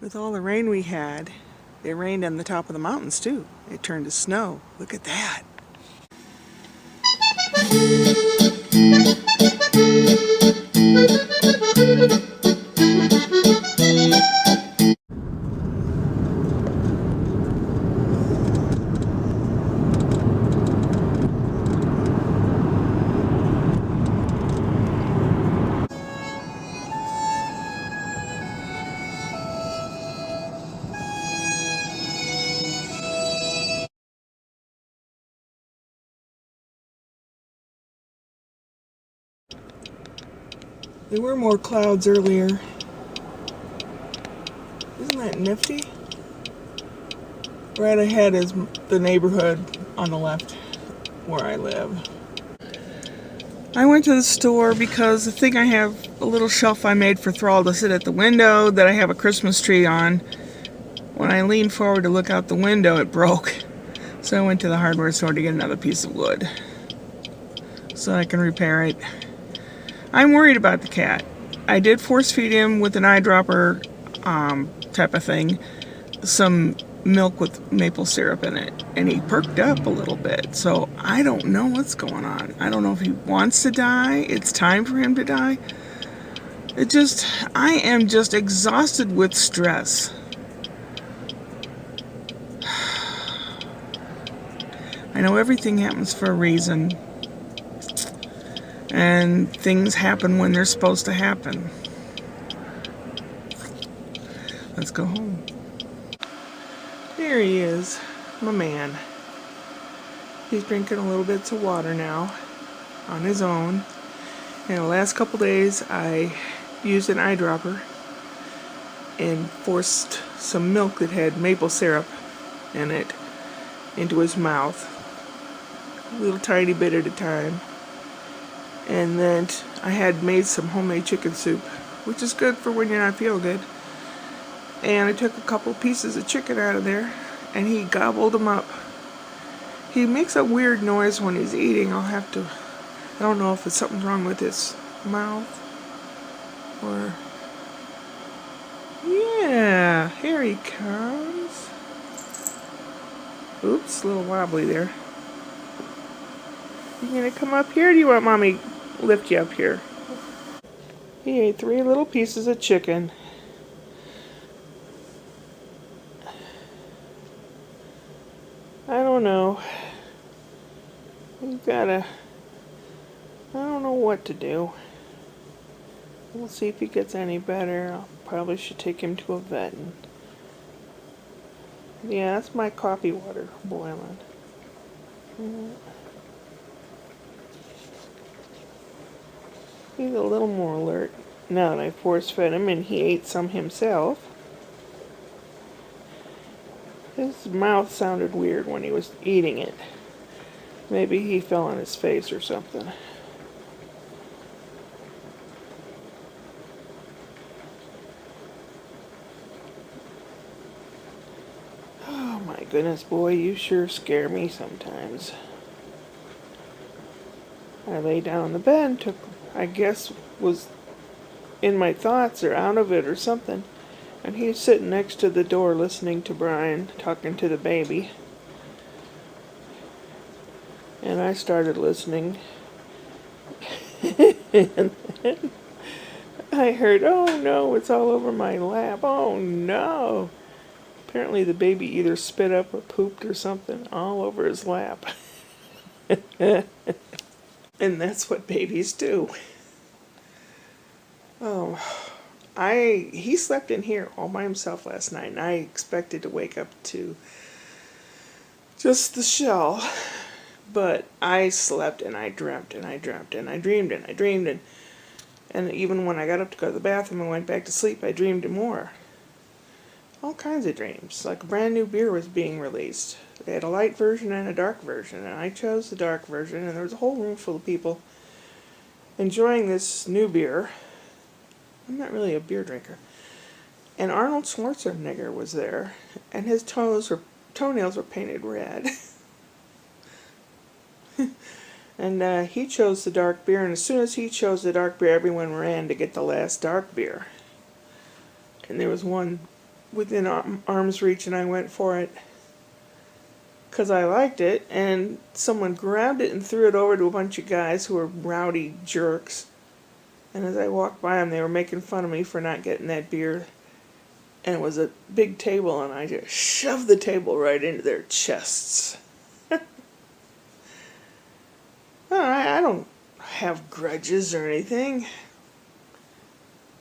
With all the rain we had, it rained on the top of the mountains too. It turned to snow. Look at that. There were more clouds earlier. Isn't that nifty? Right ahead is the neighborhood on the left where I live. I went to the store because the thing I have, a little shelf I made for Thrall to sit at the window that I have a Christmas tree on. When I leaned forward to look out the window, it broke. So I went to the hardware store to get another piece of wood so I can repair it. I'm worried about the cat. I did force feed him with an eyedropper type of thing, some milk with maple syrup in it, and he perked up a little bit. So I don't know what's going on. I don't know if he wants to die. It's time for him to die. I am just exhausted with stress. I know everything happens for a reason, and things happen when they're supposed to happen. Let's go home. There he is, my man. He's drinking a little bits of water now on his own. In the last couple days, I used an eyedropper and forced some milk that had maple syrup in it into his mouth, a little tiny bit at a time. And then I had made some homemade chicken soup, which is good for when you're not feeling good. And I took a couple pieces of chicken out of there, and he gobbled them up. He makes a weird noise when he's eating. I don't know if it's something wrong with his mouth, or... Yeah, here he comes. Oops, a little wobbly there. You gonna come up here, or do you want Mommy to lift you up here? He ate 3 little pieces of chicken. I don't know. I don't know what to do. We'll see if he gets any better. I probably should take him to a vet. Yeah, that's my coffee water boiling. He's a little more alert now that I force fed him, and he ate some himself. His mouth sounded weird when he was eating it. Maybe he fell on his face or something. Oh my goodness, boy, you sure scare me sometimes. I lay down on the bed, I guess was in my thoughts or out of it or something. And he's sitting next to the door listening to Brian talking to the baby. And I started listening. And then I heard, oh no, it's all over my lap. Oh no. Apparently the baby either spit up or pooped or something all over his lap. And that's what babies do. Oh, he slept in here all by himself last night, and I expected to wake up to just the shell. But I slept, and I dreamt, and I dreamt, and I dreamed, and I dreamed, and even when I got up to go to the bathroom and went back to sleep, I dreamed more. All kinds of dreams. Like a brand new beer was being released. They had a light version and a dark version, and I chose the dark version, and there was a whole room full of people enjoying this new beer. I'm not really a beer drinker. And Arnold Schwarzenegger was there, and his toenails were painted red. And he chose the dark beer, and as soon as he chose the dark beer, everyone ran to get the last dark beer. And there was one within arm's reach, and I went for it because I liked it, and someone grabbed it and threw it over to a bunch of guys who were rowdy jerks. And as I walked by them, they were making fun of me for not getting that beer. And it was a big table, and I just shoved the table right into their chests. I don't have grudges or anything,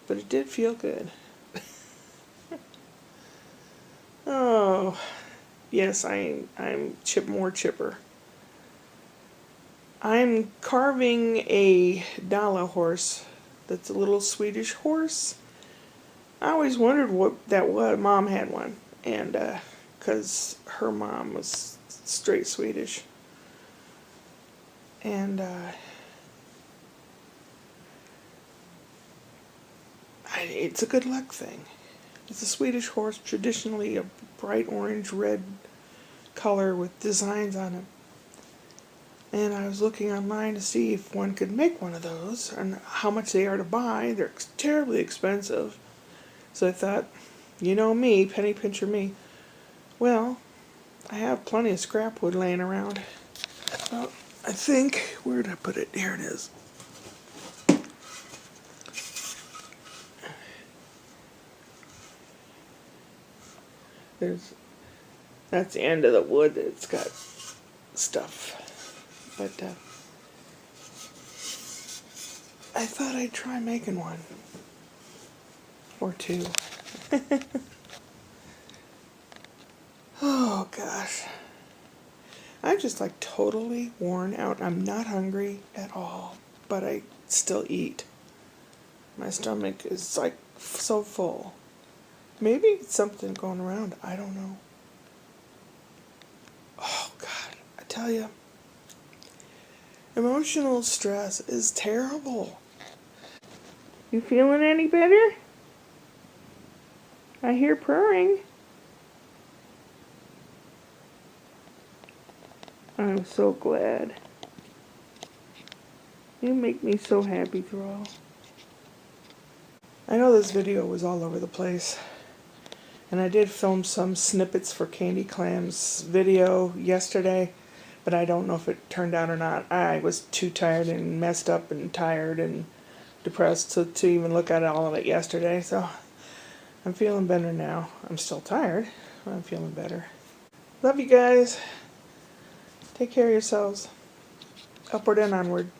but it did feel good. Oh, yes, I'm more chipper. I'm carving a Dala horse. That's a little Swedish horse. I always wondered what that was. Mom had one, and because her mom was straight Swedish, and it's a good luck thing. It's a Swedish horse, traditionally a bright orange-red color with designs on it. And I was looking online to see if one could make one of those and how much they are to buy. They're terribly expensive. So I thought, you know me, penny pincher me. Well, I have plenty of scrap wood laying around. Well, I think, where did I put it? Here it is. That's the end of the wood. It's got stuff. But I thought I'd try making one. Or two. Oh gosh. I'm just like totally worn out. I'm not hungry at all, but I still eat. My stomach is like so full. Maybe it's something going around. I don't know. Oh God, I tell you, emotional stress is terrible. You feeling any better? I hear purring. I'm so glad. You make me so happy, Thrall. I know this video was all over the place. And I did film some snippets for Candy Clam's video yesterday, but I don't know if it turned out or not. I was too tired and messed up and tired and depressed to even look at all of it yesterday, so I'm feeling better now. I'm still tired, but I'm feeling better. Love you guys. Take care of yourselves. Upward and onward.